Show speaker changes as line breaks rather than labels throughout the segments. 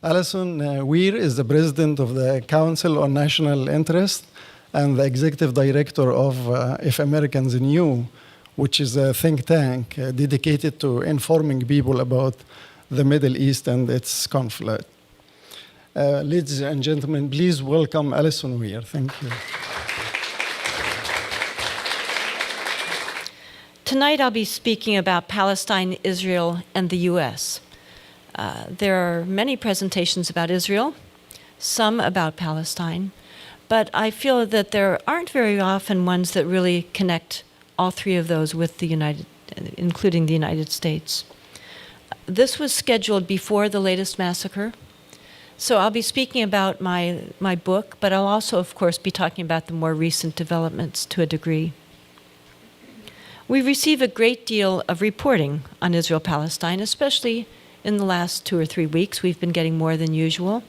Alison Weir is the president of the Council on National Interest and the executive director of If Americans Knew, which is a think tank dedicated to informing people about the Middle East and its conflict. Ladies and gentlemen, please welcome Alison Weir. Thank you.
Tonight I'll be speaking about Palestine, Israel, and the U.S. There are many presentations about Israel, some about Palestine, but I feel that there aren't very often ones that really connect all three of those with including the United States. This was scheduled before the latest massacre, so I'll be speaking about my book, but I'll also, of course, be talking about the more recent developments to a degree. We receive a great deal of reporting on Israel-Palestine, especially in the last 2 or 3 weeks. We've been getting more than usual.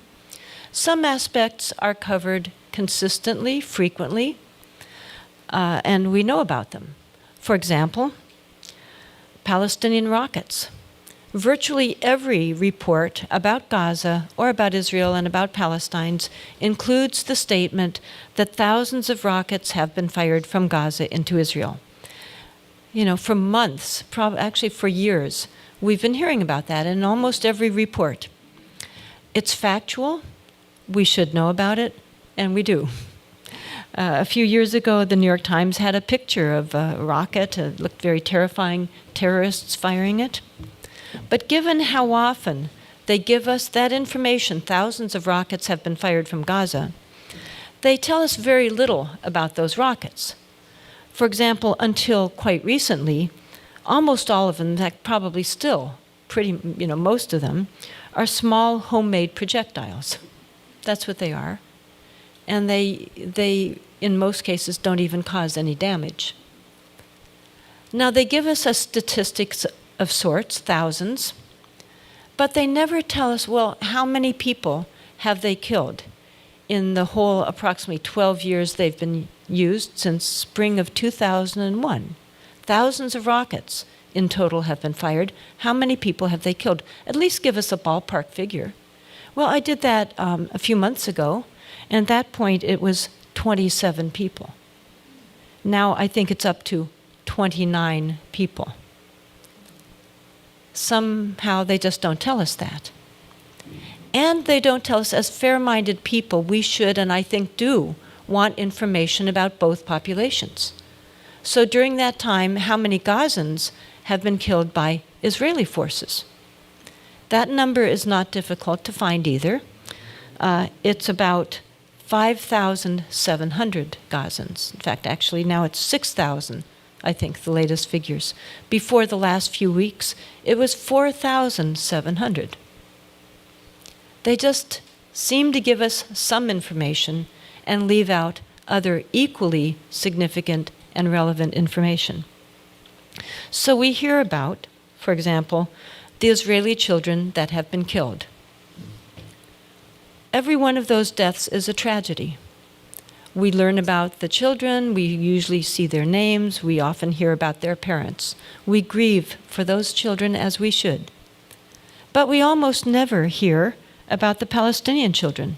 Some aspects are covered consistently, frequently, and we know about them. For example, Palestinian rockets. Virtually every report about Gaza or about Israel and about Palestine includes the statement that thousands of rockets have been fired from Gaza into Israel. You know, for months, actually for years, we've been hearing about that in almost every report. It's factual, we should know about it, and we do. A few years ago, the New York Times had a picture of a rocket. It looked very terrifying, terrorists firing it. But given how often they give us that information, thousands of rockets have been fired from Gaza, they tell us very little about those rockets. For example, until quite recently, almost all of them, in fact, probably still, most of them, are small homemade projectiles. That's what they are. And they, in most cases, don't even cause any damage. Now, they give us a statistics of sorts, thousands, but they never tell us, well, how many people have they killed in the whole approximately 12 years they've been used since spring of 2001. Thousands of rockets in total have been fired. How many people have they killed? At least give us a ballpark figure. Well, I did that a few months ago, and at that point it was 27 people. Now I think it's up to 29 people. Somehow they just don't tell us that. And they don't tell us, as fair-minded people, we should, and I think do, want information about both populations. So during that time, how many Gazans have been killed by Israeli forces? That number is not difficult to find either. It's about 5,700 Gazans. In fact, actually now it's 6,000, I think, the latest figures. Before the last few weeks, it was 4,700. They just seem to give us some information and leave out other equally significant and relevant information. So we hear about, for example, the Israeli children that have been killed. Every one of those deaths is a tragedy. We learn about the children, we usually see their names, we often hear about their parents. We grieve for those children as we should. But we almost never hear about the Palestinian children.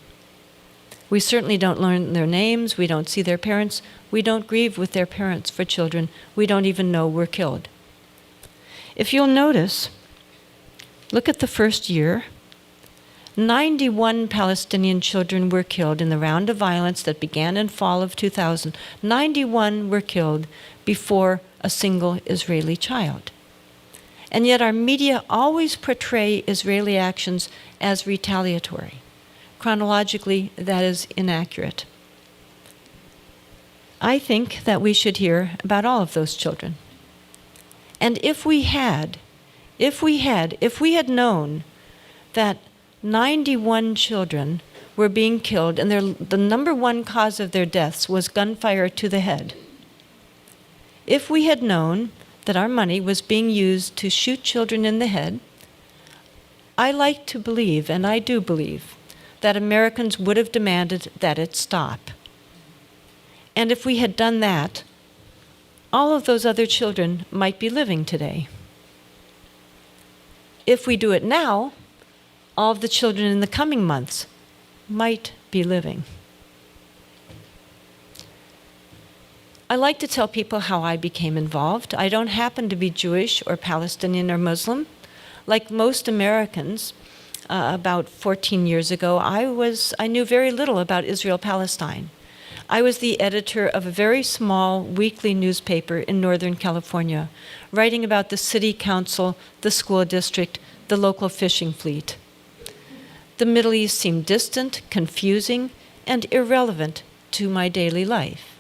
We certainly don't learn their names, we don't see their parents, we don't grieve with their parents for children we don't even know were killed. If you'll notice, look at the first year. 91 Palestinian children were killed in the round of violence that began in fall of 2000. 91 were killed before a single Israeli child. And yet our media always portray Israeli actions as retaliatory. Chronologically, that is inaccurate. I think that we should hear about all of those children. And if we had known that 91 children were being killed and the number one cause of their deaths was gunfire to the head, if we had known that our money was being used to shoot children in the head, I like to believe, and I do believe, that Americans would have demanded that it stop. And if we had done that, all of those other children might be living today. If we do it now, all of the children in the coming months might be living. I like to tell people how I became involved. I don't happen to be Jewish or Palestinian or Muslim. Like most Americans, about 14 years ago, I knew very little about Israel-Palestine. I was the editor of a very small weekly newspaper in Northern California, writing about the city council, the school district, the local fishing fleet. The Middle East seemed distant, confusing, and irrelevant to my daily life.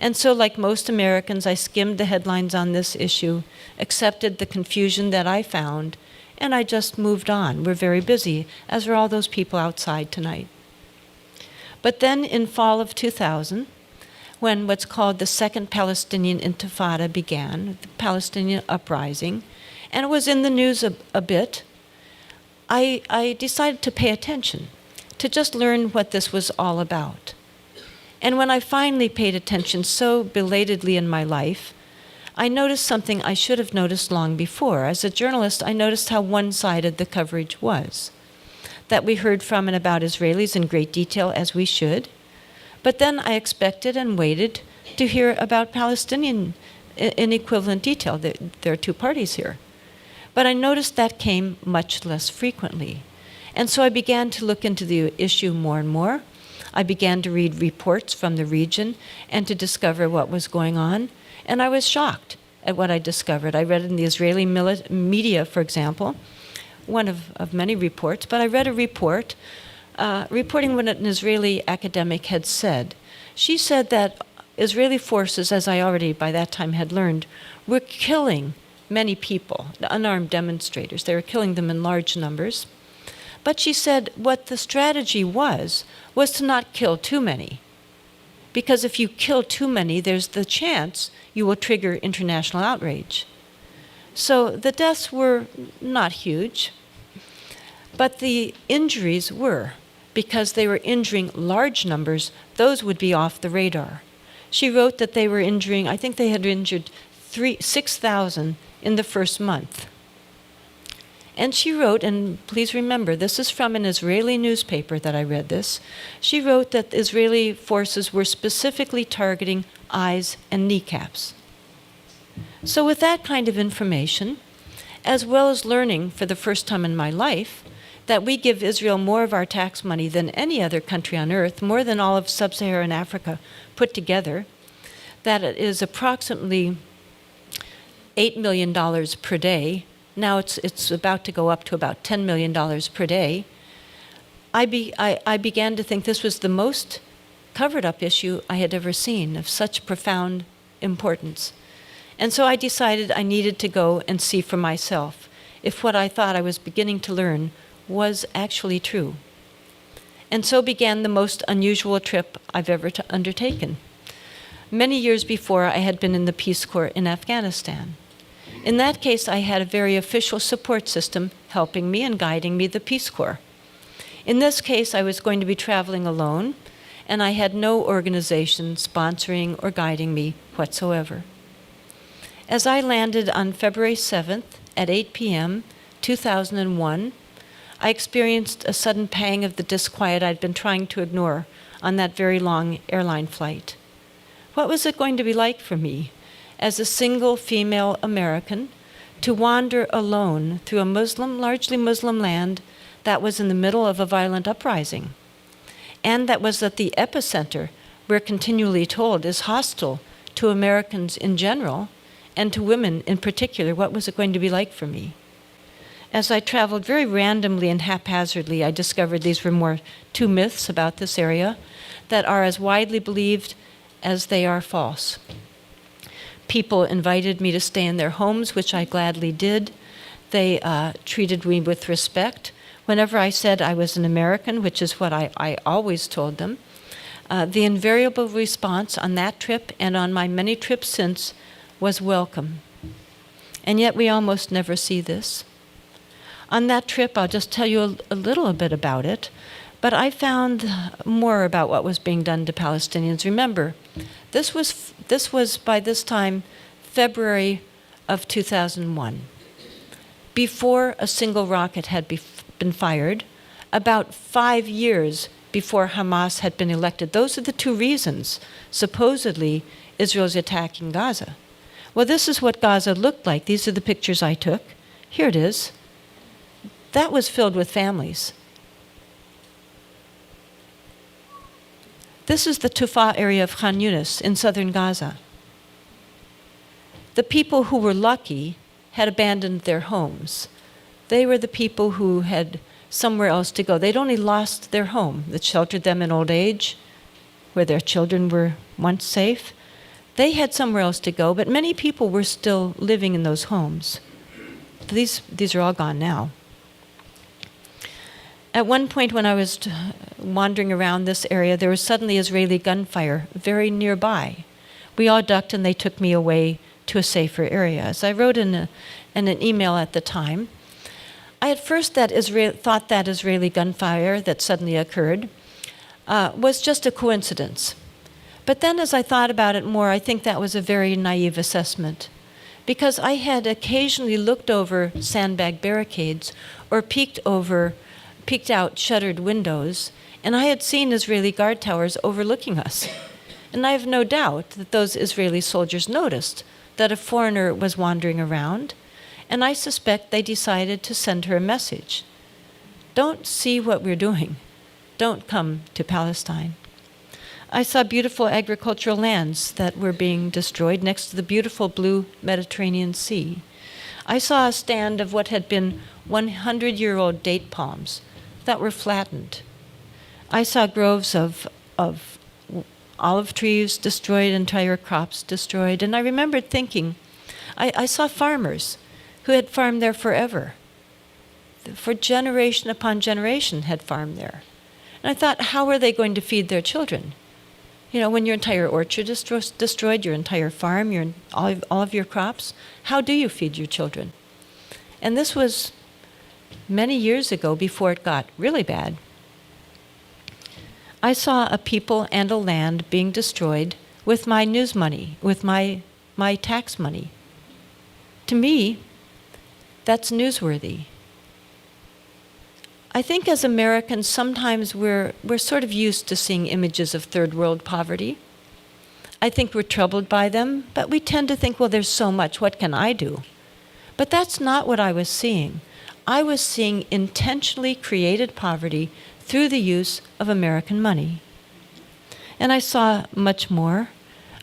And so, like most Americans, I skimmed the headlines on this issue, accepted the confusion that I found, and I just moved on. We're very busy, as are all those people outside tonight. But then in fall of 2000, when what's called the Second Palestinian Intifada began, the Palestinian uprising, and it was in the news a bit, I decided to pay attention, to just learn what this was all about. And when I finally paid attention so belatedly in my life, I noticed something I should have noticed long before. As a journalist, I noticed how one-sided the coverage was. That we heard from and about Israelis in great detail, as we should. But then I expected and waited to hear about Palestinian in equivalent detail. There are two parties here. But I noticed that came much less frequently. And so I began to look into the issue more and more. I began to read reports from the region and to discover what was going on. And I was shocked at what I discovered. I read in the Israeli media, for example, one of many reports, but I read a report reporting what an Israeli academic had said. She said that Israeli forces, as I already by that time had learned, were killing many people, unarmed demonstrators. They were killing them in large numbers. But she said what the strategy was to not kill too many. Because if you kill too many, there's the chance you will trigger international outrage. So the deaths were not huge, but the injuries were. Because they were injuring large numbers, those would be off the radar. She wrote that they were injuring, I think they had injured 6,000 in the first month. And she wrote, and please remember, this is from an Israeli newspaper that I read this. She wrote that Israeli forces were specifically targeting eyes and kneecaps. So with that kind of information, as well as learning for the first time in my life that we give Israel more of our tax money than any other country on earth, more than all of sub-Saharan Africa put together, that it is approximately $8 million per day. Now it's about to go up to about $10 million per day. I began to think this was the most covered up issue I had ever seen of such profound importance. And so I decided I needed to go and see for myself if what I thought I was beginning to learn was actually true. And so began the most unusual trip I've ever undertaken. Many years before, I had been in the Peace Corps in Afghanistan. In that case, I had a very official support system helping me and guiding me, the Peace Corps. In this case, I was going to be traveling alone, and I had no organization sponsoring or guiding me whatsoever. As I landed on February 7th at 8 p.m., 2001, I experienced a sudden pang of the disquiet I'd been trying to ignore on that very long airline flight. What was it going to be like for me, as a single female American, to wander alone through a largely Muslim land that was in the middle of a violent uprising, and that was at the epicenter, we're continually told, is hostile to Americans in general, and to women in particular? What was it going to be like for me? As I traveled very randomly and haphazardly, I discovered these were two myths about this area that are as widely believed as they are false. People invited me to stay in their homes, which I gladly did. They treated me with respect. Whenever I said I was an American, which is what I always told them, the invariable response on that trip and on my many trips since was welcome. And yet we almost never see this. On that trip, I'll just tell you a little bit about it, but I found more about what was being done to Palestinians. Remember, this was by this time February of 2001, before a single rocket had been fired, about 5 years before Hamas had been elected. Those are the two reasons, supposedly, Israel's attacking Gaza. Well, this is what Gaza looked like. These are the pictures I took. Here it is. That was filled with families. This is the Tufa area of Khan Yunis in southern Gaza. The people who were lucky had abandoned their homes. They were the people who had somewhere else to go. They'd only lost their home that sheltered them in old age, where their children were once safe. They had somewhere else to go, but many people were still living in those homes. These are all gone now. At one point when I was wandering around this area, there was suddenly Israeli gunfire very nearby. We all ducked and they took me away to a safer area. As I wrote in an email at the time, I at first thought that Israeli gunfire that suddenly occurred was just a coincidence. But then as I thought about it more, I think that was a very naive assessment, because I had occasionally looked over sandbag barricades or peeked out shuttered windows, and I had seen Israeli guard towers overlooking us. And I have no doubt that those Israeli soldiers noticed that a foreigner was wandering around, and I suspect they decided to send her a message. Don't see what we're doing. Don't come to Palestine. I saw beautiful agricultural lands that were being destroyed next to the beautiful blue Mediterranean Sea. I saw a stand of what had been 100-year-old date palms that were flattened. I saw groves of olive trees destroyed, entire crops destroyed, and I remembered thinking, I saw farmers who had farmed there forever, for generation upon generation had farmed there. And I thought, how are they going to feed their children? You know, when your entire orchard is destroyed, your entire farm, all of your crops, how do you feed your children? And this was many years ago, before it got really bad. I saw a people and a land being destroyed with my news money, with my tax money. To me, that's newsworthy. I think as Americans, sometimes we're sort of used to seeing images of third world poverty. I think we're troubled by them, but we tend to think, well, there's so much, what can I do? But that's not what I was seeing. I was seeing intentionally created poverty through the use of American money. And I saw much more.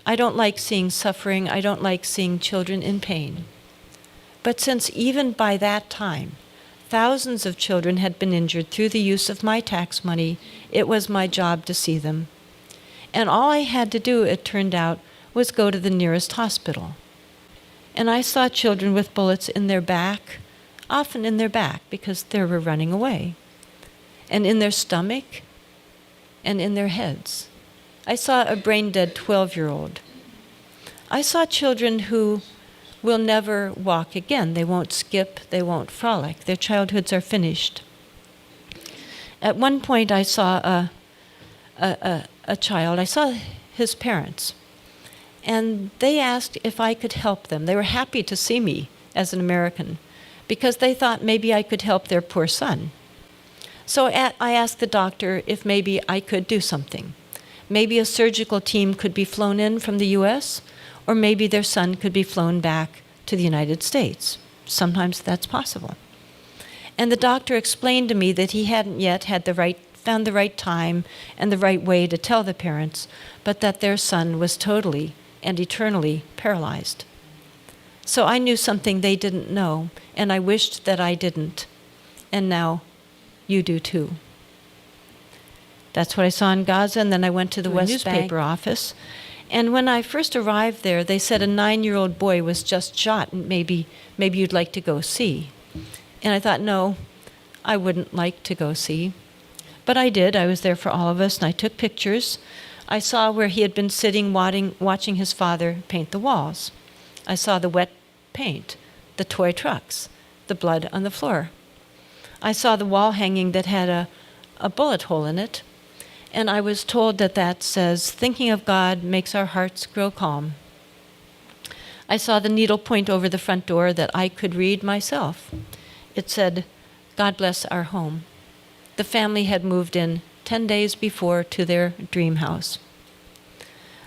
I don't like seeing suffering. I don't like seeing children in pain. But since even by that time, thousands of children had been injured through the use of my tax money, it was my job to see them. And all I had to do, it turned out, was go to the nearest hospital. And I saw children with bullets in their back, often in their back because they were running away, and in their stomach, and in their heads. I saw a brain-dead 12-year-old. I saw children who will never walk again. They won't skip, they won't frolic. Their childhoods are finished. At one point I saw a child, I saw his parents, and they asked if I could help them. They were happy to see me as an American because they thought maybe I could help their poor son. So I asked the doctor if maybe I could do something. Maybe a surgical team could be flown in from the US, or maybe their son could be flown back to the United States. Sometimes that's possible. And the doctor explained to me that he hadn't yet found the right time and the right way to tell the parents, but that their son was totally and eternally paralyzed. So I knew something they didn't know, and I wished that I didn't. And now you do too. That's what I saw in Gaza, and then I went to the West newspaper office. And when I first arrived there, they said a 9-year-old boy was just shot, and maybe you'd like to go see. And I thought, no, I wouldn't like to go see. But I did. I was there for all of us, and I took pictures. I saw where he had been sitting watching his father paint the walls. I saw the wet paint, the toy trucks, the blood on the floor. I saw the wall hanging that had a bullet hole in it, and I was told that says, thinking of God makes our hearts grow calm. I saw the needle point over the front door that I could read myself. It said, God bless our home. The family had moved in 10 days before to their dream house.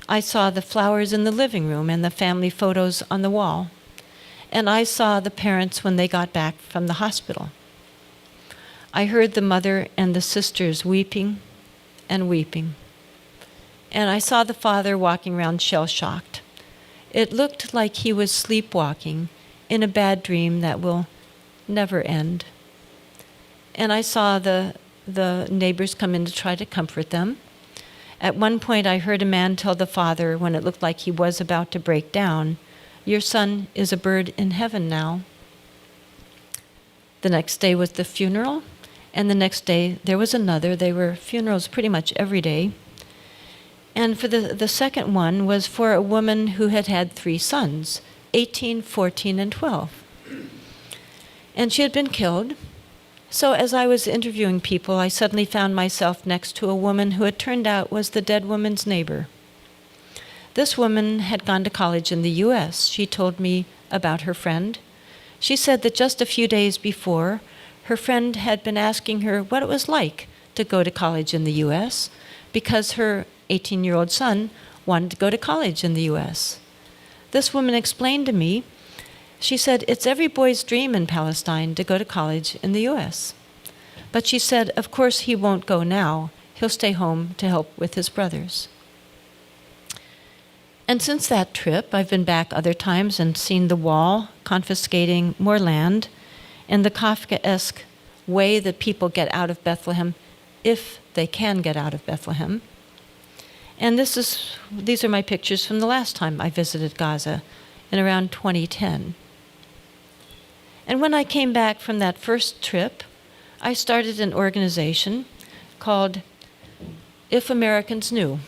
I saw the flowers in the living room and the family photos on the wall. And I saw the parents when they got back from the hospital. I heard the mother and the sisters weeping and weeping. And I saw the father walking around shell-shocked. It looked like he was sleepwalking in a bad dream that will never end. And I saw the neighbors come in to try to comfort them. At one point, I heard a man tell the father, when it looked like he was about to break down, "Your son is a bird in heaven now." The next day was the funeral, and the next day there was another. There were funerals pretty much every day. And for the second one was for a woman who had had 3 sons, 18, 14, and 12. And she had been killed. So as I was interviewing people, I suddenly found myself next to a woman who it turned out was the dead woman's neighbor. This woman had gone to college in the U.S. She told me about her friend. She said that just a few days before, her friend had been asking her what it was like to go to college in the U.S. because her 18-year-old son wanted to go to college in the U.S. This woman explained to me, she said, it's every boy's dream in Palestine to go to college in the U.S. But she said, of course he won't go now. He'll stay home to help with his brothers. And since that trip, I've been back other times and seen the wall confiscating more land and the Kafkaesque way that people get out of Bethlehem, if they can get out of Bethlehem. And these are my pictures from the last time I visited Gaza in around 2010. And when I came back from that first trip, I started an organization called If Americans Knew,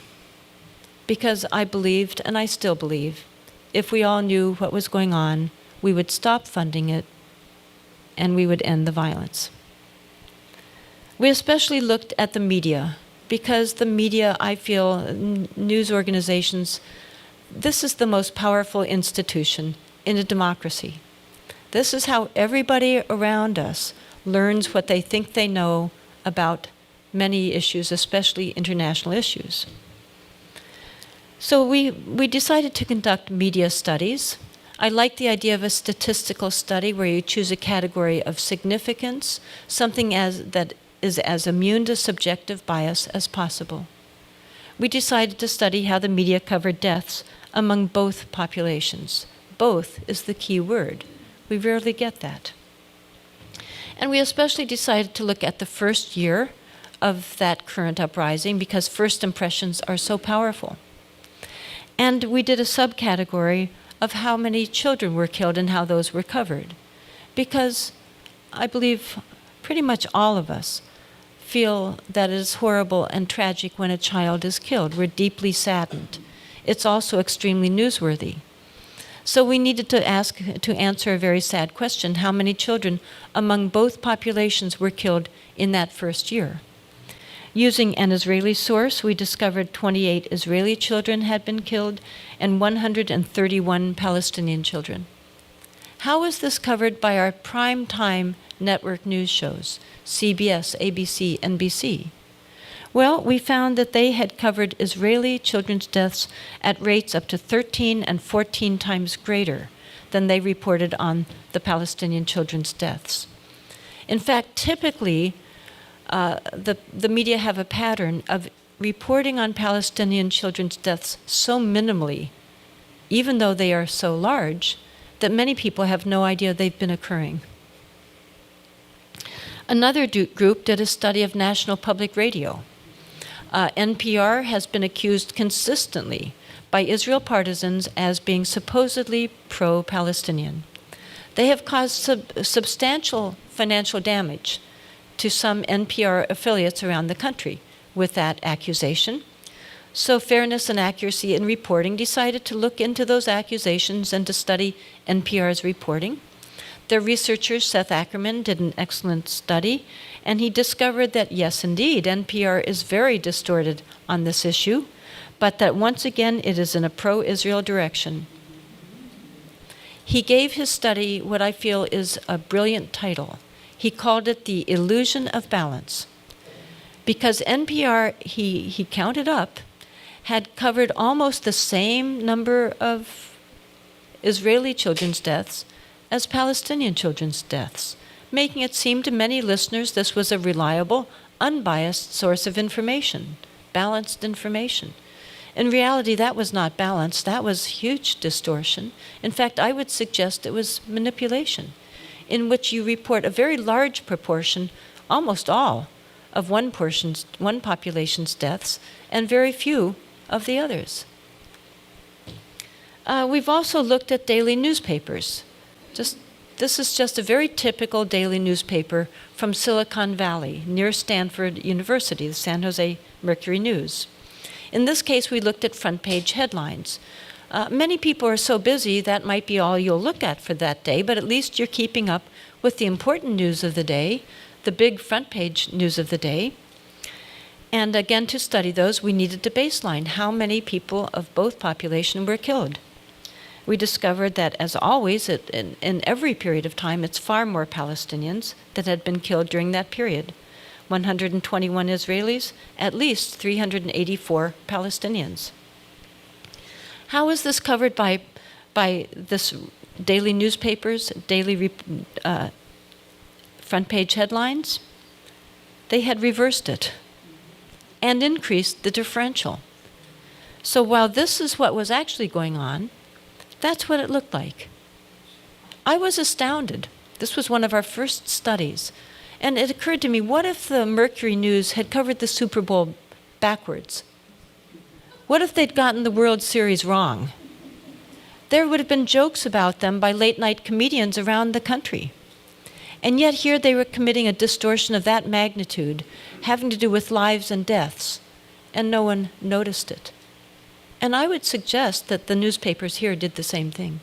because I believed, and I still believe, if we all knew what was going on, we would stop funding it and we would end the violence. We especially looked at the media, because the media, I feel, news organizations, this is the most powerful institution in a democracy. This is how everybody around us learns what they think they know about many issues, especially international issues. So we decided to conduct media studies. I like the idea of a statistical study where you choose a category of significance, something that is as immune to subjective bias as possible. We decided to study how the media covered deaths among both populations. Both is the key word. We rarely get that. And we especially decided to look at the first year of that current uprising because first impressions are so powerful. And we did a subcategory of how many children were killed and how those were covered. Because I believe pretty much all of us feel that it is horrible and tragic when a child is killed. We're deeply saddened. It's also extremely newsworthy. So we needed to answer a very sad question: how many children among both populations were killed in that first year? Using an Israeli source, we discovered 28 Israeli children had been killed and 131 Palestinian children. How was this covered by our prime-time network news shows, CBS, ABC, NBC? Well, we found that they had covered Israeli children's deaths at rates up to 13 and 14 times greater than they reported on the Palestinian children's deaths. In fact, typically, the media have a pattern of reporting on Palestinian children's deaths so minimally, even though they are so large, that many people have no idea they've been occurring. Another group did a study of National Public Radio. NPR has been accused consistently by Israel partisans as being supposedly pro-Palestinian. They have caused substantial financial damage to some NPR affiliates around the country with that accusation. So Fairness and Accuracy in Reporting decided to look into those accusations and to study NPR's reporting. Their researcher, Seth Ackerman, did an excellent study, and he discovered that, yes, indeed, NPR is very distorted on this issue, but that once again it is in a pro-Israel direction. He gave his study what I feel is a brilliant title. He called it the illusion of balance. Because NPR, he counted up, had covered almost the same number of Israeli children's deaths as Palestinian children's deaths, making it seem to many listeners this was a reliable, unbiased source of information, balanced information. In reality, that was not balance. That was huge distortion. In fact, I would suggest it was manipulation, in which you report a very large proportion, almost all, of one population's deaths and very few of the others. We've also looked at daily newspapers. This is just a very typical daily newspaper from Silicon Valley, near Stanford University, the San Jose Mercury News. In this case, we looked at front page headlines. Many people are so busy that might be all you'll look at for that day, but at least you're keeping up with the important news of the day, the big front page news of the day. And again, to study those, we needed to baseline how many people of both populations were killed. We discovered that, as always, in every period of time, it's far more Palestinians that had been killed during that period. 121 Israelis, at least 384 Palestinians. How is this covered by this daily newspapers, daily front page headlines? They had reversed it and increased the differential. So while this is what was actually going on, that's what it looked like. I was astounded. This was one of our first studies. And it occurred to me, what if the Mercury News had covered the Super Bowl backwards? What if they'd gotten the World Series wrong? There would have been jokes about them by late-night comedians around the country. And yet here they were committing a distortion of that magnitude, having to do with lives and deaths, and no one noticed it. And I would suggest that the newspapers here did the same thing.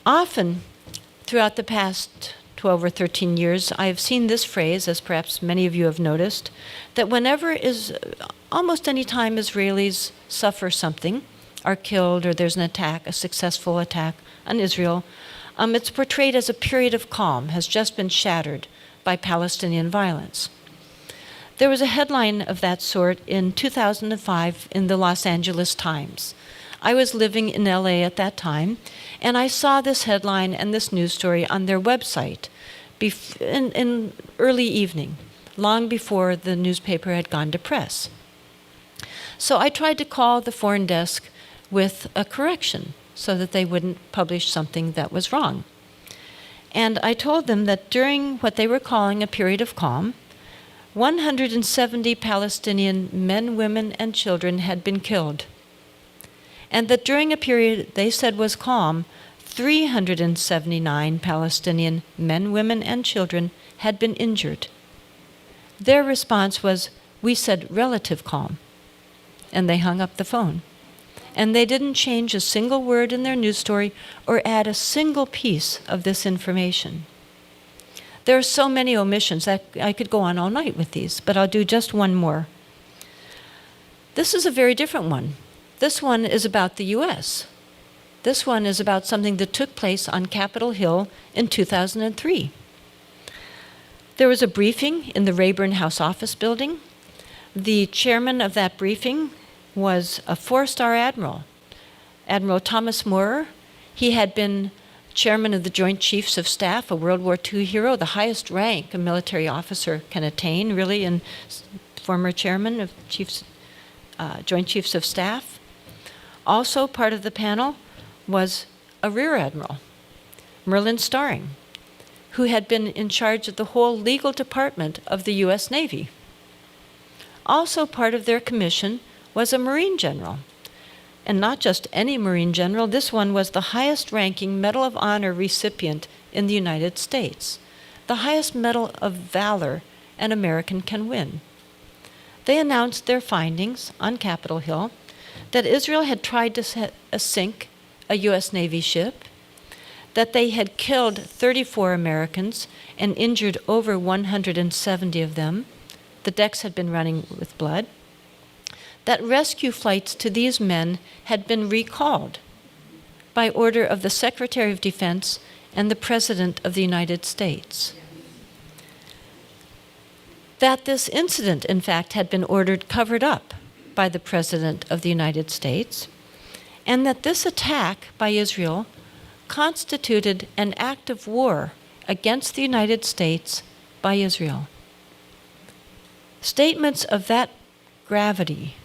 Often, throughout the past 12 or 13 years, I have seen this phrase, as perhaps many of you have noticed, that almost any time Israelis suffer something, are killed, or there's an attack, a successful attack on Israel, it's portrayed as a period of calm, has just been shattered by Palestinian violence. There was a headline of that sort in 2005 in the Los Angeles Times. I was living in LA at that time, and I saw this headline and this news story on their website in early evening, long before the newspaper had gone to press. So I tried to call the foreign desk with a correction so that they wouldn't publish something that was wrong. And I told them that during what they were calling a period of calm, 170 Palestinian men, women, and children had been killed. And that during a period they said was calm, 379 Palestinian men, women, and children had been injured. Their response was, "We said relative calm." And they hung up the phone. And they didn't change a single word in their news story or add a single piece of this information. There are so many omissions that I could go on all night with these, but I'll do just one more. This is a very different one. This one is about the U.S. This one is about something that took place on Capitol Hill in 2003. There was a briefing in the Rayburn House Office building. The chairman of that briefing was a four-star admiral, Admiral Thomas Moorer. He had been chairman of the Joint Chiefs of Staff, a World War II hero, the highest rank a military officer can attain, really, and former chairman of Joint Chiefs of Staff. Also part of the panel was a rear admiral, Merlin Starring, who had been in charge of the whole legal department of the U.S. Navy. Also part of their commission was a Marine general. And not just any Marine general, this one was the highest-ranking Medal of Honor recipient in the United States, the highest Medal of Valor an American can win. They announced their findings on Capitol Hill that Israel had tried to sink a U.S. Navy ship, that they had killed 34 Americans and injured over 170 of them. The decks had been running with blood. That rescue flights to these men had been recalled by order of the Secretary of Defense and the President of the United States. That this incident, in fact, had been ordered covered up by the President of the United States, and that this attack by Israel constituted an act of war against the United States by Israel. Statements of that gravity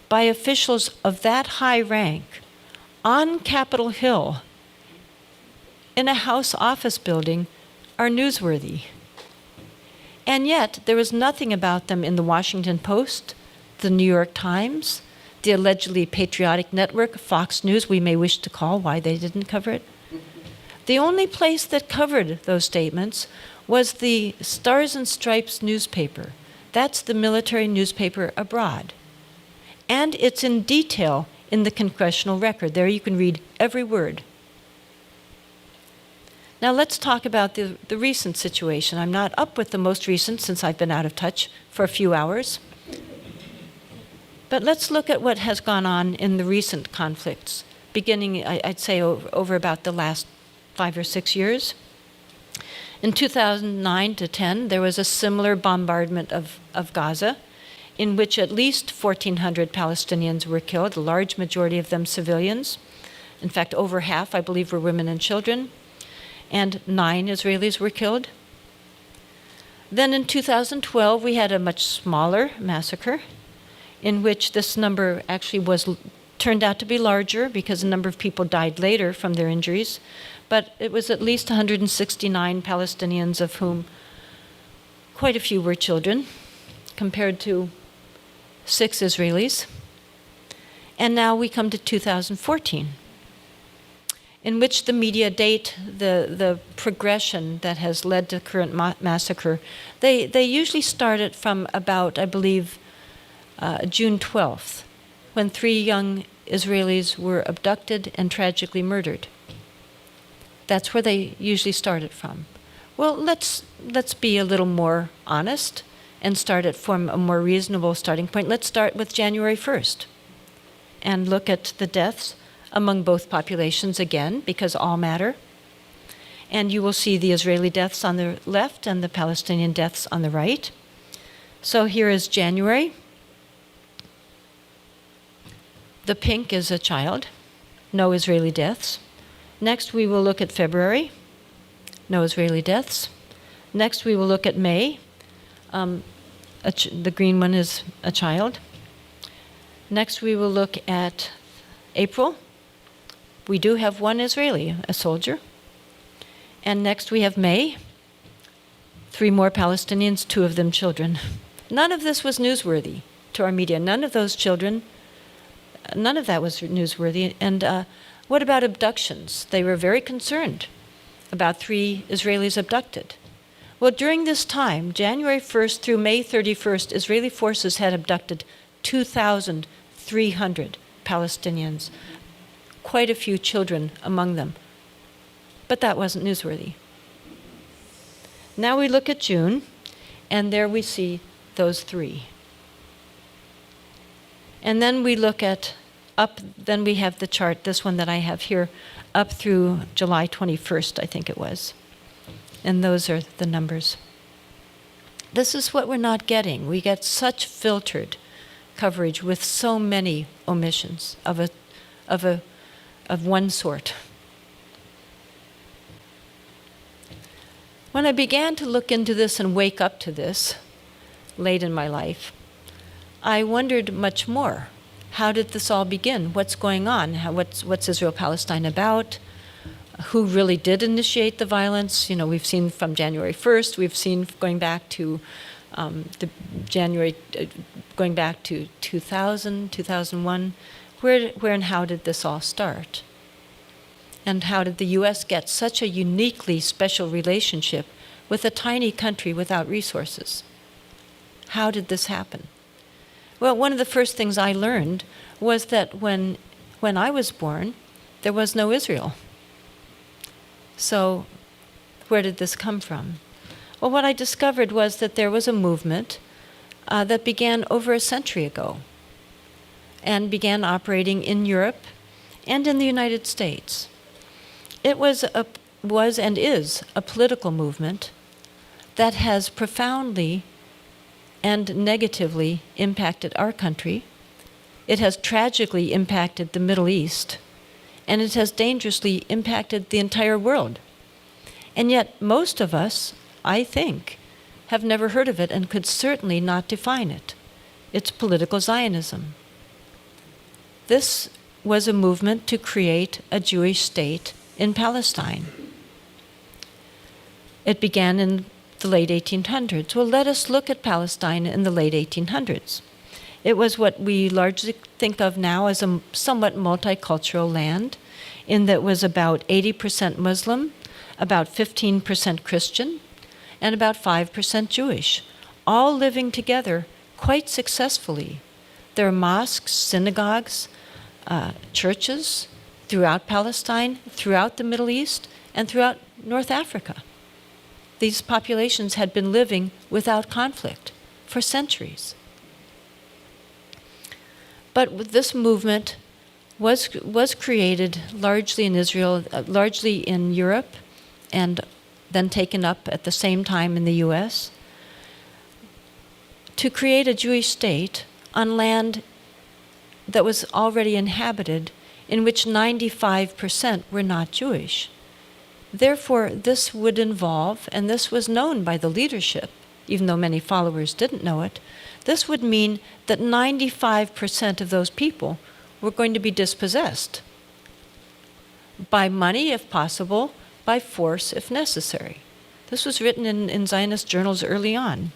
by officials of that high rank on Capitol Hill in a House office building are newsworthy. And yet, there was nothing about them in the Washington Post, the New York Times, the allegedly patriotic network, Fox News, we may wish to call why they didn't cover it. The only place that covered those statements was the Stars and Stripes newspaper. That's the military newspaper abroad. And it's in detail in the congressional record. There you can read every word. Now let's talk about the recent situation. I'm not up with the most recent since I've been out of touch for a few hours. But let's look at what has gone on in the recent conflicts, beginning, I'd say, over about the last 5 or 6 years. In 2009 to 10, there was a similar bombardment of Gaza, in which at least 1,400 Palestinians were killed, a large majority of them civilians. In fact, over half, I believe, were women and children. And 9 Israelis were killed. Then in 2012, we had a much smaller massacre, in which this number actually turned out to be larger because a number of people died later from their injuries. But it was at least 169 Palestinians, of whom quite a few were children, compared to 6 Israelis. And now we come to 2014, in which the media date the progression that has led to current massacre. They usually start it from about, I believe, June 12th, when 3 young Israelis were abducted and tragically murdered. That's where they usually start it from. Well, let's be a little more honest and start it from a more reasonable starting point. Let's start with January 1st and look at the deaths among both populations again, because all matter. And you will see the Israeli deaths on the left and the Palestinian deaths on the right. So here is January. The pink is a child, no Israeli deaths. Next, we will look at February, no Israeli deaths. Next, we will look at May. The green one is a child. Next, we will look at April. We do have 1 Israeli, a soldier. And next, we have May. 3 more Palestinians, 2 of them children. None of this was newsworthy to our media. None of those children, none of that was newsworthy. And what about abductions? They were very concerned about 3 Israelis abducted. Well, during this time, January 1st through May 31st, Israeli forces had abducted 2,300 Palestinians, quite a few children among them. But that wasn't newsworthy. Now we look at June, and there we see those 3. And then we look at then we have the chart, this one that I have here, up through July 21st, I think it was. And those are the numbers. This is what we're not getting. We get such filtered coverage with so many omissions of one sort. When I began to look into this and wake up to this late in my life, I wondered much more. How did this all begin? What's going on? What's Israel-Palestine about? Who really did initiate the violence? You know, we've seen from January 1st, we've seen going back to going back to 2000, 2001. Where and how did this all start? And how did the U.S. get such a uniquely special relationship with a tiny country without resources? How did this happen? Well, one of the first things I learned was that when I was born, there was no Israel. So where did this come from? Well, what I discovered was that there was a movement that began over a century ago and began operating in Europe and in the United States. It was was and is a political movement that has profoundly and negatively impacted our country. It has tragically impacted the Middle East, and it has dangerously impacted the entire world. And yet most of us, I think, have never heard of it and could certainly not define it. It's political Zionism. This was a movement to create a Jewish state in Palestine. It began in the late 1800s. Well, let us look at Palestine in the late 1800s. It was what we largely think of now as a somewhat multicultural land, in that it was about 80% Muslim, about 15% Christian, and about 5% Jewish, all living together quite successfully. There are mosques, synagogues, churches throughout Palestine, throughout the Middle East, and throughout North Africa. These populations had been living without conflict for centuries. But this movement was created largely in Israel, largely in Europe, and then taken up at the same time in the US, to create a Jewish state on land that was already inhabited, in which 95% were not Jewish. Therefore, this would involve, and this was known by the leadership, even though many followers didn't know it, this would mean that 95% of those people were going to be dispossessed by money, if possible, by force, if necessary. This was written in Zionist journals early on.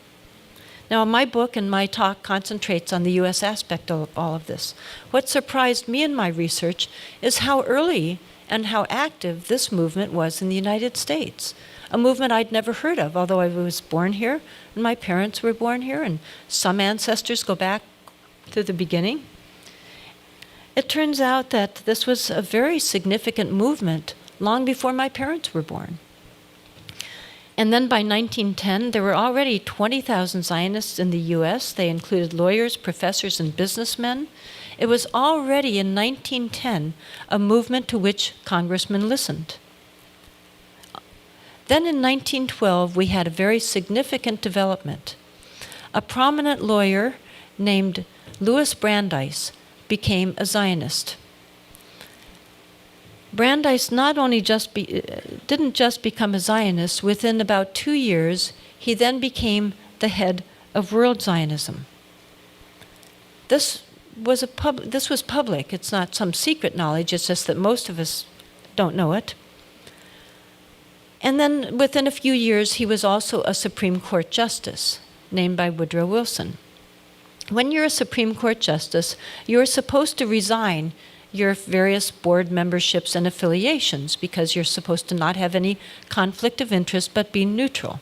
Now, my book and my talk concentrates on the U.S. aspect of all of this. What surprised me in my research is how early and how active this movement was in the United States, a movement I'd never heard of, although I was born here, and my parents were born here, and some ancestors go back to the beginning. It turns out that this was a very significant movement long before my parents were born. And then by 1910, there were already 20,000 Zionists in the U.S. They included lawyers, professors, and businessmen. It was already in 1910 a movement to which congressmen listened. Then in 1912, we had a very significant development. A prominent lawyer named Louis Brandeis became a Zionist. Brandeis not only didn't just become a Zionist. Within about 2 years, he then became the head of World Zionism. This was public. It's not some secret knowledge. It's just that most of us don't know it. And then within a few years, he was also a Supreme Court justice, named by Woodrow Wilson. When you're a Supreme Court justice, you're supposed to resign your various board memberships and affiliations, because you're supposed to not have any conflict of interest but be neutral.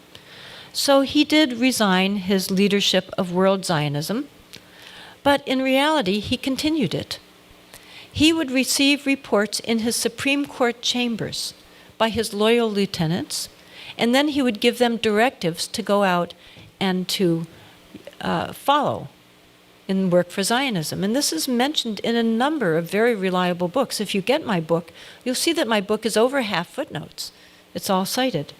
So he did resign his leadership of World Zionism, but in reality he continued it. He would receive reports in his Supreme Court chambers by his loyal lieutenants, and then he would give them directives to go out and to follow in work for Zionism. And this is mentioned in a number of very reliable books. If you get my book, you'll see that my book is over half footnotes. It's all cited.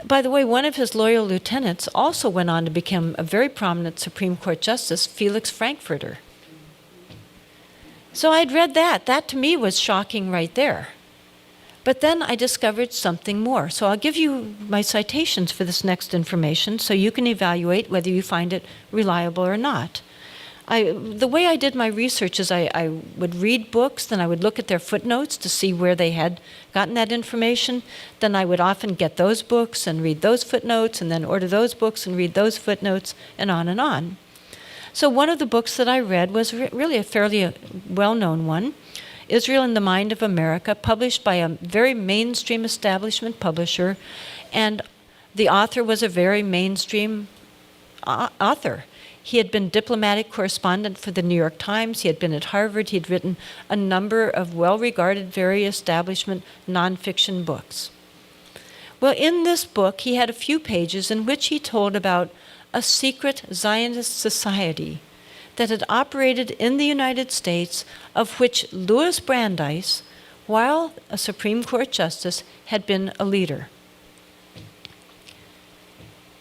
By the way, one of his loyal lieutenants also went on to become a very prominent Supreme Court justice, Felix Frankfurter. So I'd read that. That to me was shocking right there. But then I discovered something more. So I'll give you my citations for this next information so you can evaluate whether you find it reliable or not. The way I did my research is I would read books, then I would look at their footnotes to see where they had gotten that information. Then I would often get those books and read those footnotes, and then order those books and read those footnotes, and on and on. So one of the books that I read was really a fairly well-known one, Israel in the Mind of America, published by a very mainstream establishment publisher, and the author was a very mainstream author. He had been diplomatic correspondent for the New York Times. He had been at Harvard. He'd written a number of well-regarded, very establishment nonfiction books. Well, in this book, he had a few pages in which he told about a secret Zionist society that had operated in the United States, of which Louis Brandeis while a Supreme Court justice had been a leader.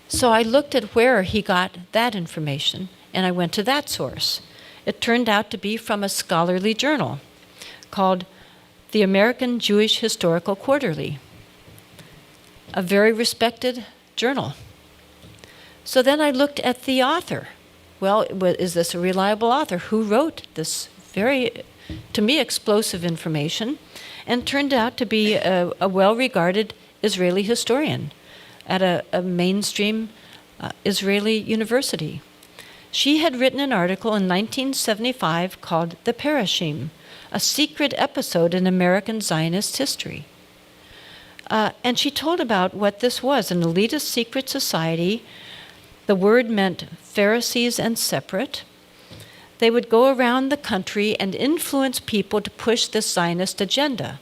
So I looked at where he got that information, and I went to that source. It turned out to be from a scholarly journal called the American Jewish Historical Quarterly, a very respected journal. So then I looked at the author. Well, is this a reliable author? Who wrote this very, to me, explosive information? And turned out to be a well-regarded Israeli historian at a mainstream Israeli university. She had written an article in 1975 called The Parashim, a secret episode in American Zionist history. And she told about what this was, an elitist secret society. The word meant Pharisees and separate. They would go around the country and influence people to push this Zionist agenda.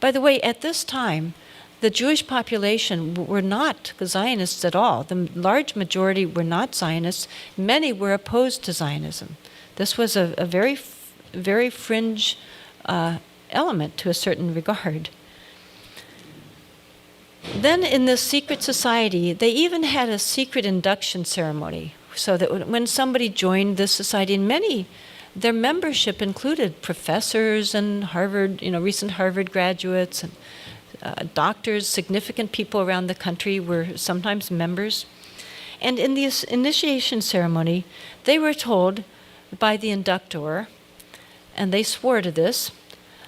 By the way, at this time, the Jewish population were not Zionists at all. The large majority were not Zionists. Many were opposed to Zionism. This was a very, very fringe element to a certain regard. Then in this secret society, they even had a secret induction ceremony, so that when somebody joined this society, and their membership included professors and Harvard, recent Harvard graduates, and doctors, significant people around the country were sometimes members. And in this initiation ceremony, they were told by the inductor, and they swore to this,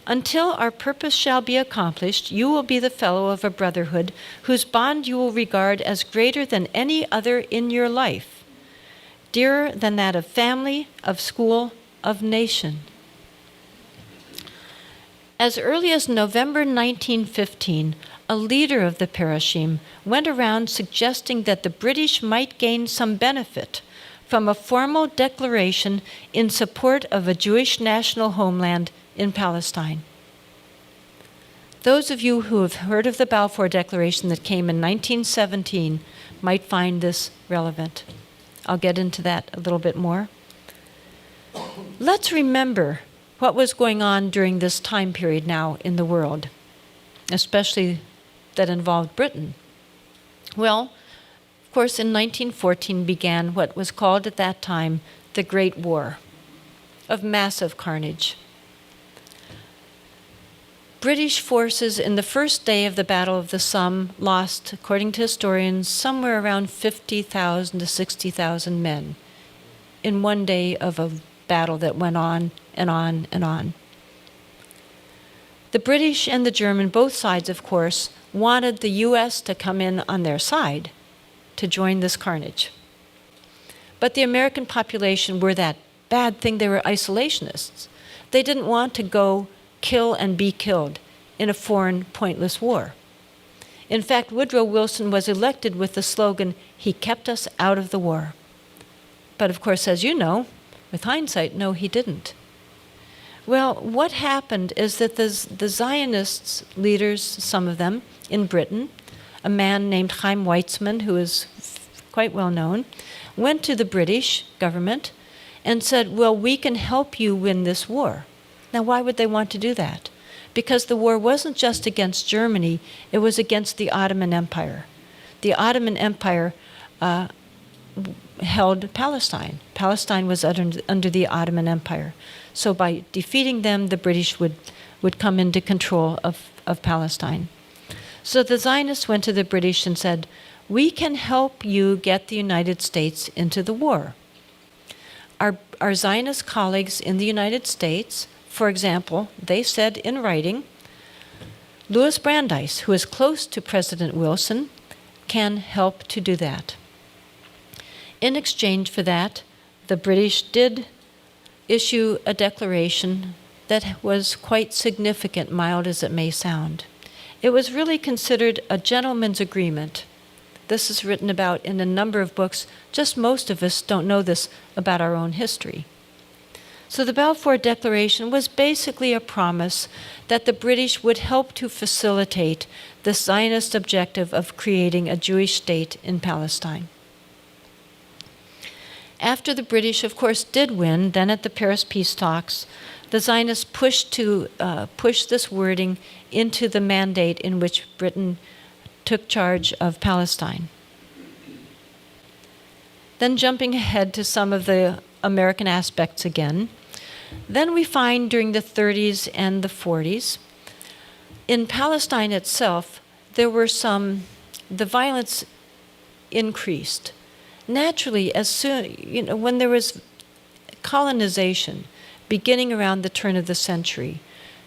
"Until our purpose shall be accomplished, you will be the fellow of a brotherhood whose bond you will regard as greater than any other in your life, dearer than that of family, of school, of nation." As early as November 1915, a leader of the Parashim went around suggesting that the British might gain some benefit from a formal declaration in support of a Jewish national homeland in Palestine. Those of you who have heard of the Balfour Declaration that came in 1917 might find this relevant. I'll get into that a little bit more. Let's remember what was going on during this time period now in the world, especially that involved Britain. Well, of course, in 1914 began what was called at that time the Great War of massive carnage. British forces in the first day of the Battle of the Somme lost, according to historians, somewhere around 50,000 to 60,000 men in one day of a battle that went on and on and on. The British and the German, both sides, of course, wanted the U.S. to come in on their side to join this carnage. But the American population were that bad thing. They were isolationists. They didn't want to go kill and be killed in a foreign, pointless war. In fact, Woodrow Wilson was elected with the slogan, "He kept us out of the war." But of course, as you know, with hindsight, no, he didn't. Well, what happened is that the Zionists leaders, some of them in Britain, a man named Chaim Weizmann, who is quite well known, went to the British government and said, well, we can help you win this war. Now, why would they want to do that? Because the war wasn't just against Germany, it was against the Ottoman Empire. The Ottoman Empire held Palestine. Palestine was under the Ottoman Empire. So by defeating them, the British would come into control of Palestine. So the Zionists went to the British and said, we can help you get the United States into the war. Our Zionist colleagues in the United States, for example, they said in writing, Louis Brandeis, who is close to President Wilson, can help to do that. In exchange for that, the British did issue a declaration that was quite significant, mild as it may sound. It was really considered a gentleman's agreement. This is written about in a number of books. Just most of us don't know this about our own history. So the Balfour Declaration was basically a promise that the British would help to facilitate the Zionist objective of creating a Jewish state in Palestine. After the British, of course, did win, then at the Paris peace talks, the Zionists pushed to push this wording into the mandate in which Britain took charge of Palestine. Then jumping ahead to some of the American aspects again, then we find during the 30s and the 40s, in Palestine itself, there were the violence increased. Naturally, as soon, when there was colonization beginning around the turn of the century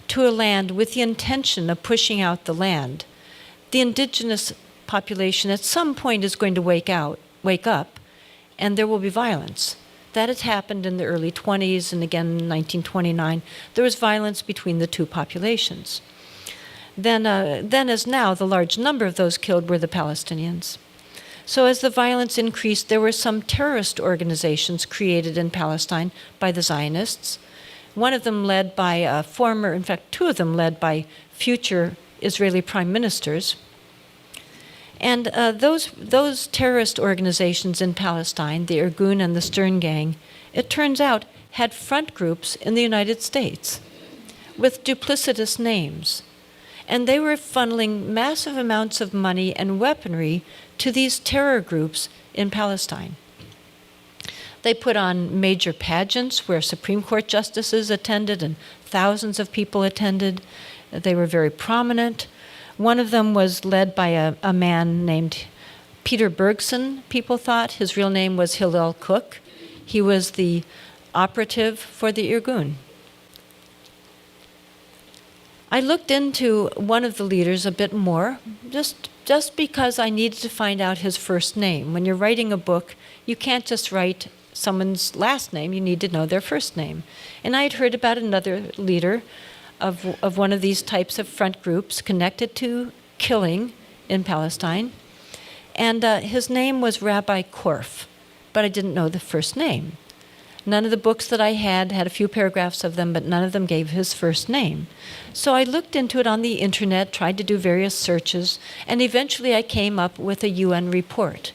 to a land with the intention of pushing out the land, the indigenous population at some point is going to wake up, and there will be violence. That had happened in the early 20s, and again in 1929, there was violence between the two populations. Then as now, the large number of those killed were the Palestinians. So as the violence increased, there were some terrorist organizations created in Palestine by the Zionists, one of them led by two of them led by future Israeli prime ministers. And those terrorist organizations in Palestine, the Irgun and the Stern Gang, it turns out had front groups in the United States with duplicitous names. And they were funneling massive amounts of money and weaponry to these terror groups in Palestine. They put on major pageants where Supreme Court justices attended and thousands of people attended. They were very prominent. One of them was led by a man named Peter Bergson, people thought. His real name was Hillel Cook. He was the operative for the Irgun. I looked into one of the leaders a bit more, just because I needed to find out his first name. When you're writing a book, you can't just write someone's last name, you need to know their first name. And I had heard about another leader of one of these types of front groups connected to killing in Palestine. And his name was Rabbi Korf, but I didn't know the first name. None of the books that I had a few paragraphs of them, but none of them gave his first name. So I looked into it on the internet, tried to do various searches, and eventually I came up with a UN report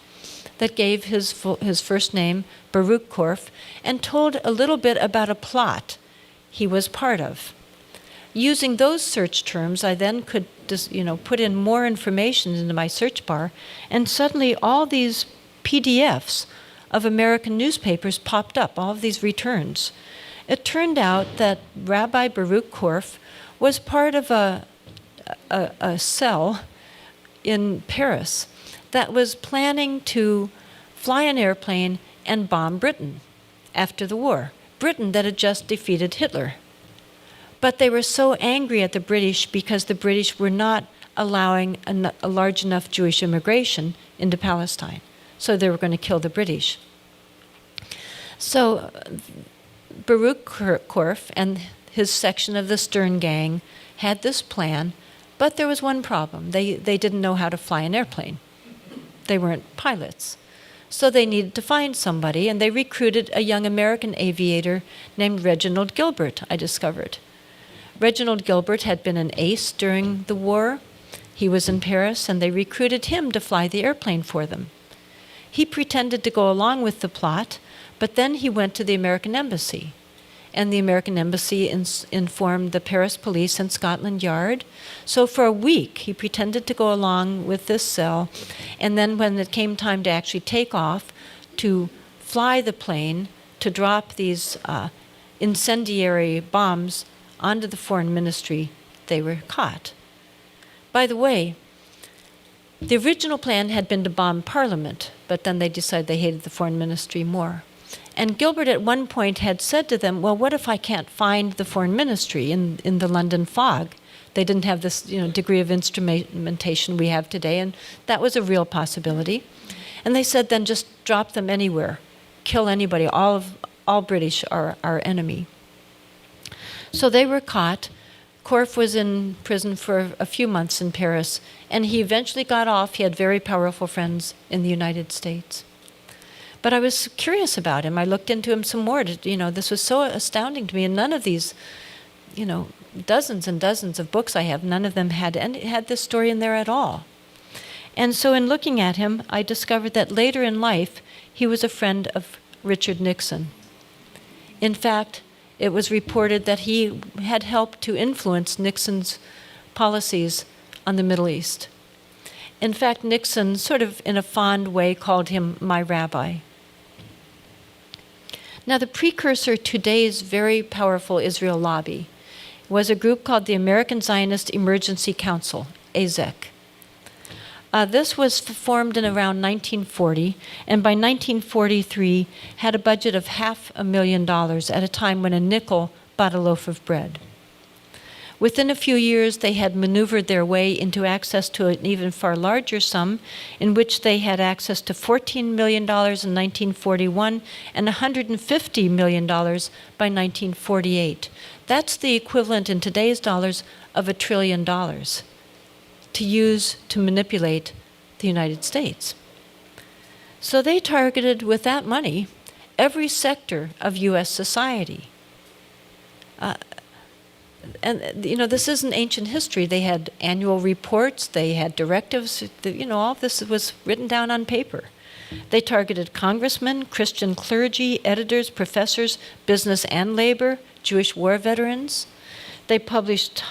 that gave his first name, Baruch Korf, and told a little bit about a plot he was part of. Using those search terms, I then could put in more information into my search bar, and suddenly all these PDFs of American newspapers popped up, all of these returns. It turned out that Rabbi Baruch Korf was part of a cell in Paris that was planning to fly an airplane and bomb Britain after the war. Britain that had just defeated Hitler. But they were so angry at the British because the British were not allowing a large enough Jewish immigration into Palestine. So they were going to kill the British. So Baruch Korf and his section of the Stern Gang had this plan, but there was one problem. They didn't know how to fly an airplane. They weren't pilots. So they needed to find somebody, and they recruited a young American aviator named Reginald Gilbert, I discovered. Reginald Gilbert had been an ace during the war. He was in Paris, and they recruited him to fly the airplane for them. He pretended to go along with the plot, but then he went to the American embassy. And the American embassy informed the Paris police and Scotland Yard. So for a week, he pretended to go along with this cell. And then when it came time to actually take off, to fly the plane, to drop these incendiary bombs onto the foreign ministry, they were caught. By the way, the original plan had been to bomb Parliament, but then they decided they hated the foreign ministry more. And Gilbert at one point had said to them, well, what if I can't find the foreign ministry in the London fog? They didn't have this degree of instrumentation we have today, and that was a real possibility. And they said, then just drop them anywhere, kill anybody, all British are our enemy. So they were caught. Korf was in prison for a few months in Paris, and he eventually got off. He had very powerful friends in the United States. But I was curious about him. I looked into him some more. This was so astounding to me. And none of these, dozens and dozens of books I have, none of them had this story in there at all. And so in looking at him, I discovered that later in life, he was a friend of Richard Nixon. In fact, it was reported that he had helped to influence Nixon's policies on the Middle East. In fact, Nixon, sort of in a fond way, called him my rabbi. Now, the precursor to today's very powerful Israel lobby was a group called the American Zionist Emergency Council, AZEC. This was formed in around 1940, and by 1943 had a budget of $500,000 at a time when a nickel bought a loaf of bread. Within a few years, they had maneuvered their way into access to an even far larger sum, in which they had access to $14 million in 1941 and $150 million by 1948. That's the equivalent in today's dollars of $1 trillion to use to manipulate the United States. So they targeted, with that money, every sector of U.S. society. And, this isn't ancient history. They had annual reports, they had directives, all of this was written down on paper. They targeted congressmen, Christian clergy, editors, professors, business and labor, Jewish war veterans. They published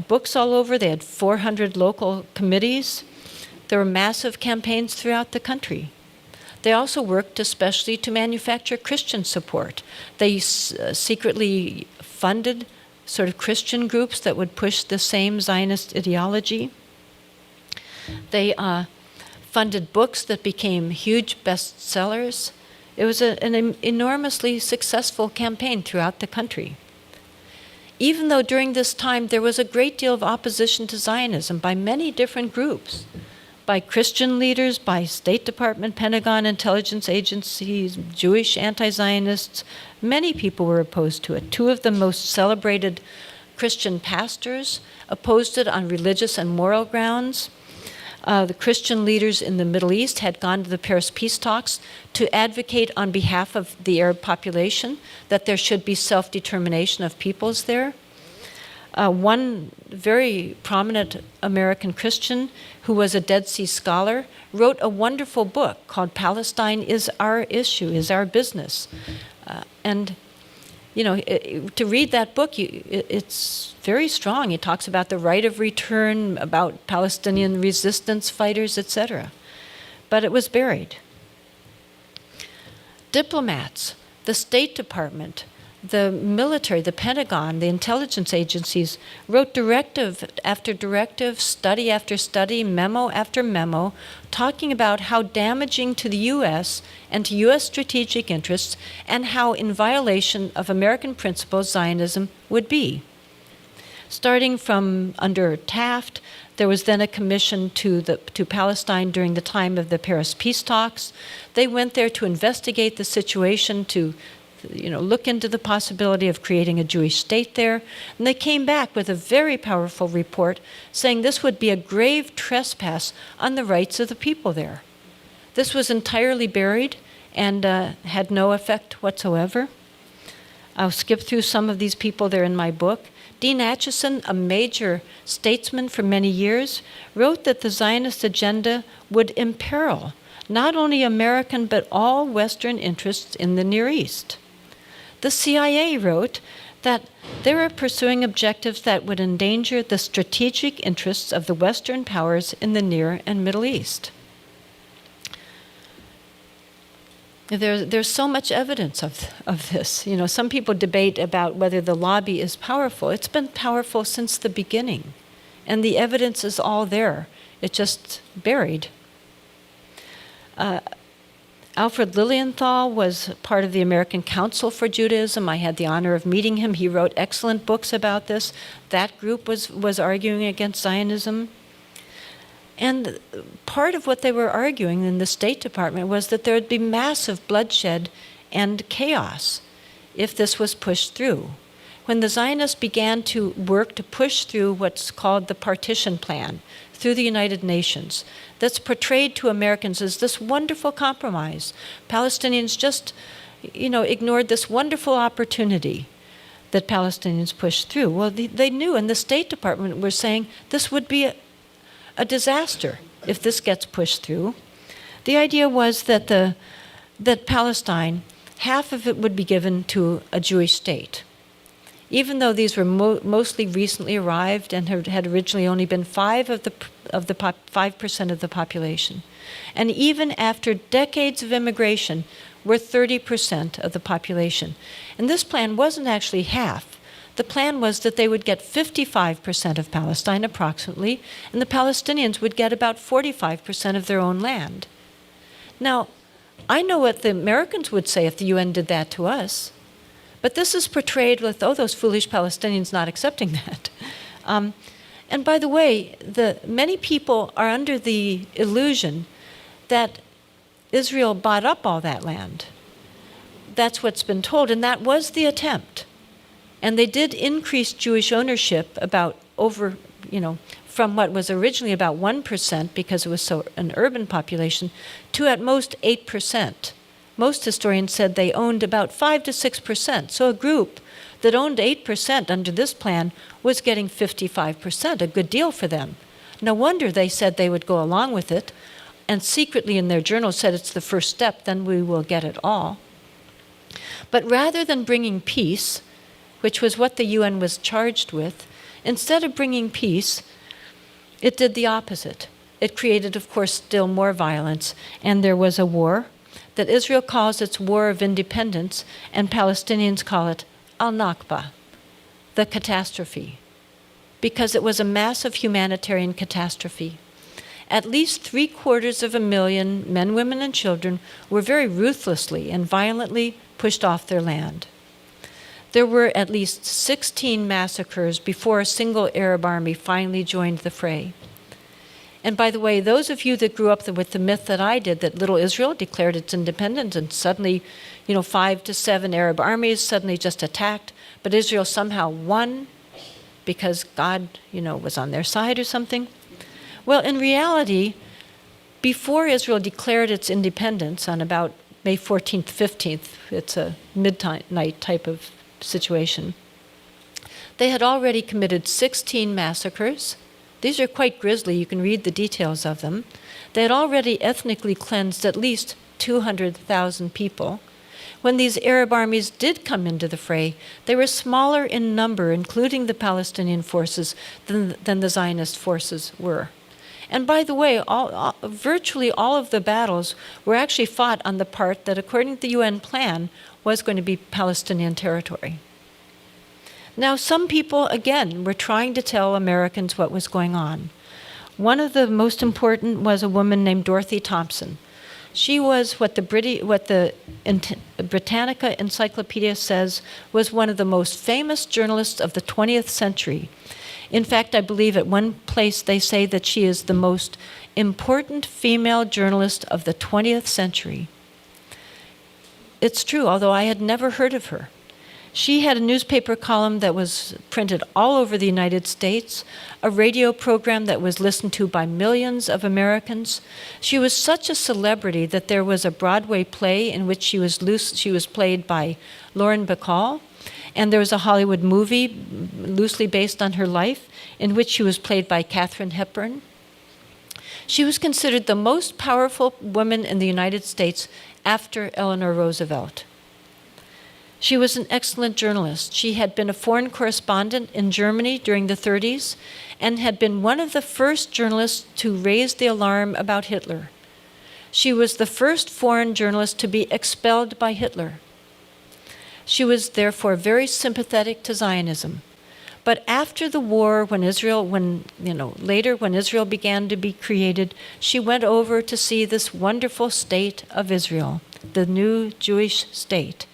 books all over. They had 400 local committees. There were massive campaigns throughout the country. They also worked especially to manufacture Christian support. They secretly funded sort of Christian groups that would push the same Zionist ideology. They funded books that became huge bestsellers. It was an enormously successful campaign throughout the country. Even though during this time there was a great deal of opposition to Zionism by many different groups, by Christian leaders, by State Department, Pentagon, intelligence agencies, Jewish anti-Zionists, many people were opposed to it. Two of the most celebrated Christian pastors opposed it on religious and moral grounds. The Christian leaders in the Middle East had gone to the Paris peace talks to advocate on behalf of the Arab population that there should be self-determination of peoples there. One very prominent American Christian who was a Dead Sea scholar wrote a wonderful book called Palestine is Our Issue, is Our Business. To read that book, it's very strong. It talks about the right of return, about Palestinian resistance fighters, etc. But it was buried. Diplomats, the State Department, the military, the Pentagon, the intelligence agencies wrote directive after directive, study after study, memo after memo, talking about how damaging to the U.S. and to U.S. strategic interests and how in violation of American principles Zionism would be. Starting from under Taft, there was then a commission to Palestine during the time of the Paris peace talks. They went there to investigate the situation, to look into the possibility of creating a Jewish state there. And they came back with a very powerful report saying this would be a grave trespass on the rights of the people there. This was entirely buried and had no effect whatsoever. I'll skip through some of these people there in my book. Dean Acheson, a major statesman for many years, wrote that the Zionist agenda would imperil not only American but all Western interests in the Near East. The CIA wrote that they were pursuing objectives that would endanger the strategic interests of the Western powers in the Near and Middle East. There's so much evidence of this. Some people debate about whether the lobby is powerful. It's been powerful since the beginning, and the evidence is all there. It's just buried. Alfred Lilienthal was part of the American Council for Judaism. I had the honor of meeting him. He wrote excellent books about this. That group was arguing against Zionism. And part of what they were arguing in the State Department was that there would be massive bloodshed and chaos if this was pushed through. When the Zionists began to work to push through what's called the partition plan through the United Nations, that's portrayed to Americans as this wonderful compromise. Palestinians just, ignored this wonderful opportunity that Palestinians pushed through. Well, they knew, and the State Department were saying this would be a disaster if this gets pushed through. The idea was that Palestine half of it would be given to a Jewish state. Even though these were mostly recently arrived and had originally only been 5% of the population. And even after decades of immigration, were 30% of the population. And this plan wasn't actually half. The plan was that they would get 55% of Palestine approximately, and the Palestinians would get about 45% of their own land. Now, I know what the Americans would say if the UN did that to us, but this is portrayed with, oh, those foolish Palestinians not accepting that. And by the way, many people are under the illusion that Israel bought up all that land. That's what's been told, and that was the attempt. And they did increase Jewish ownership from what was originally about 1%, because it was an urban population, to at most 8%. Most historians said they owned about 5 to 6%. So a group that owned 8% under this plan was getting 55%, a good deal for them. No wonder they said they would go along with it, and secretly in their journal said it's the first step, then we will get it all. But rather than bringing peace, which was what the UN was charged with, instead of bringing peace, it did the opposite. It created, of course, still more violence, and there was a war that Israel calls its War of Independence, and Palestinians call it al-Nakba, the catastrophe, because it was a massive humanitarian catastrophe. At least 750,000 men, women, and children were very ruthlessly and violently pushed off their land. There were at least 16 massacres before a single Arab army finally joined the fray. And by the way, those of you that grew up with the myth that I did, that little Israel declared its independence and suddenly, 5 to 7 Arab armies suddenly just attacked, but Israel somehow won because God, was on their side or something. Well, in reality, before Israel declared its independence on about May 14th, 15th, it's a midnight type of situation, they had already committed 16 massacres. These are quite grisly. You can read the details of them. They had already ethnically cleansed at least 200,000 people. When these Arab armies did come into the fray, they were smaller in number, including the Palestinian forces, than the Zionist forces were. And by the way, virtually all of the battles were actually fought on the part that, according to the UN plan, was going to be Palestinian territory. Now, some people, again, were trying to tell Americans what was going on. One of the most important was a woman named Dorothy Thompson. She was what the Britannica Encyclopedia says was one of the most famous journalists of the 20th century. In fact, I believe at one place they say that she is the most important female journalist of the 20th century. It's true, although I had never heard of her. She had a newspaper column that was printed all over the United States, a radio program that was listened to by millions of Americans. She was such a celebrity that there was a Broadway play in which she was played by Lauren Bacall, and there was a Hollywood movie loosely based on her life in which she was played by Katharine Hepburn. She was considered the most powerful woman in the United States after Eleanor Roosevelt. She was an excellent journalist. She had been a foreign correspondent in Germany during the 30s and had been one of the first journalists to raise the alarm about Hitler. She was the first foreign journalist to be expelled by Hitler. She was therefore very sympathetic to Zionism. But after the war, when Israel began to be created, she went over to see this wonderful state of Israel, the new Jewish state.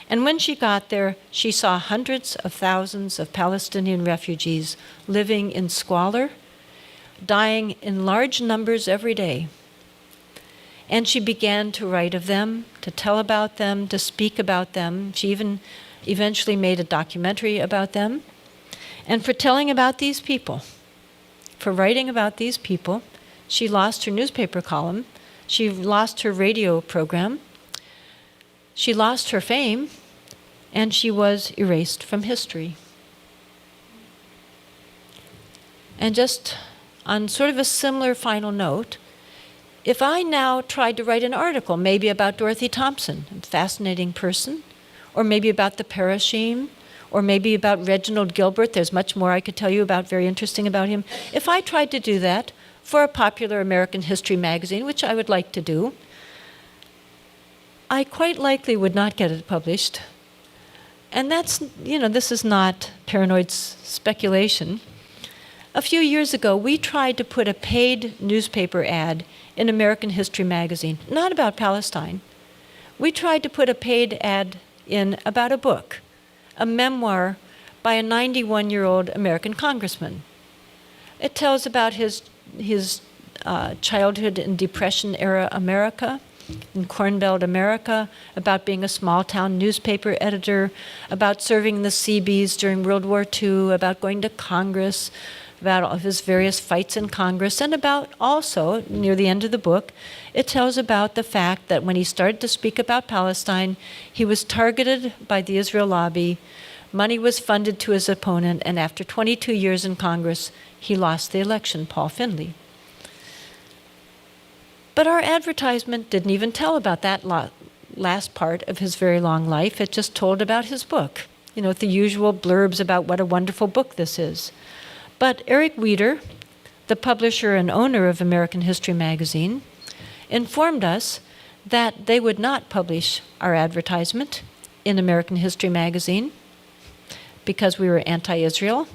And when she got there, she saw hundreds of thousands of Palestinian refugees living in squalor, dying in large numbers every day. And she began to write of them, to tell about them, to speak about them. She even eventually made a documentary about them. And for telling about these people, for writing about these people, she lost her newspaper column, she lost her radio program, she lost her fame, and she was erased from history. And just on sort of a similar final note, If I now tried to write an article, maybe about Dorothy Thompson, a fascinating person, or maybe about the Parashim, or maybe about Reginald Gilbert, there's much more I could tell you about, very interesting about him. If I tried to do that for a popular American history magazine, which I would like to do, I quite likely would not get it published. And that's, this is not paranoid speculation. A few years ago, we tried to put a paid newspaper ad in American History magazine, not about Palestine. We tried to put a paid ad in about a book, a memoir by a 91-year-old American congressman. It tells about his childhood in Depression-era America, in Corn Belt America, about being a small-town newspaper editor, about serving in the Seabees during World War II, about going to Congress, about all of his various fights in Congress, and about also, near the end of the book, it tells about the fact that when he started to speak about Palestine, he was targeted by the Israel lobby, money was funded to his opponent, and after 22 years in Congress, he lost the election, Paul Finley. But our advertisement didn't even tell about that last part of his very long life. It just told about his book, with the usual blurbs about what a wonderful book this is. But Eric Wieder, the publisher and owner of American History magazine, informed us that they would not publish our advertisement in American History magazine because we were anti-Israel,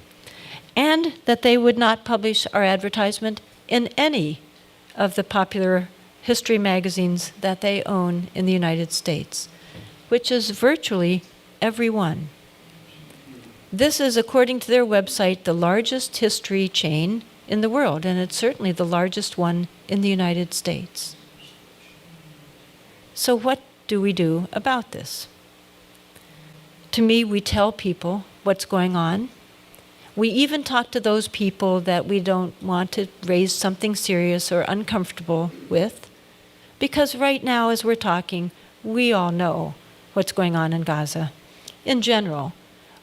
and that they would not publish our advertisement in any of the popular history magazines that they own in the United States, which is virtually every one. This is, according to their website, the largest history chain in the world, and it's certainly the largest one in the United States. So what do we do about this? To me, we tell people what's going on. We even talk to those people that we don't want to raise something serious or uncomfortable with, because right now, as we're talking, we all know what's going on in Gaza. In general,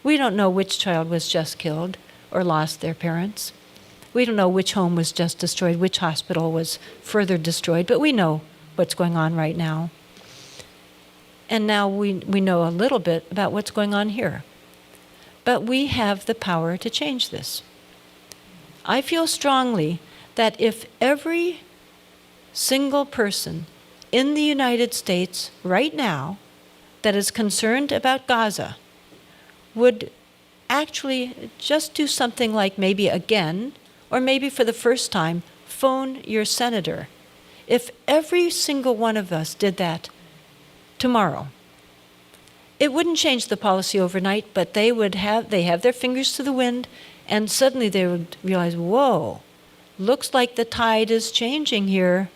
we don't know which child was just killed or lost their parents. We don't know which home was just destroyed, which hospital was further destroyed, but we know what's going on right now. And now we know a little bit about what's going on here. But we have the power to change this. I feel strongly that if every single person in the United States right now that is concerned about Gaza would actually just do something like maybe again, or maybe for the first time, phone your senator. If every single one of us did that tomorrow, it wouldn't change the policy overnight, but they have their fingers to the wind, and suddenly they would realize, whoa, looks like the tide is changing here.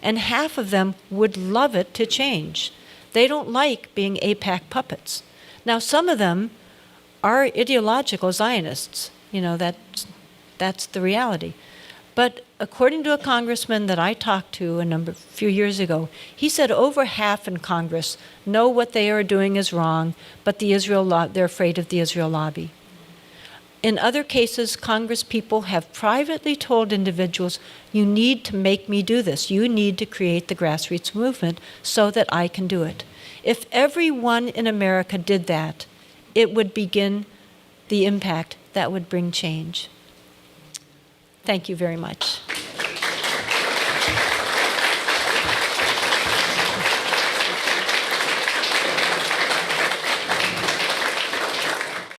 And half of them would love it to change. They don't like being AIPAC puppets. Now, some of them are ideological Zionists. That's the reality. But according to a congressman that I talked to a few years ago, he said over half in Congress know what they are doing is wrong, but they're afraid of the Israel lobby. In other cases, Congress people have privately told individuals, you need to make me do this. You need to create the grassroots movement so that I can do it. If everyone in America did that, it would begin the impact that would bring change. Thank you very much.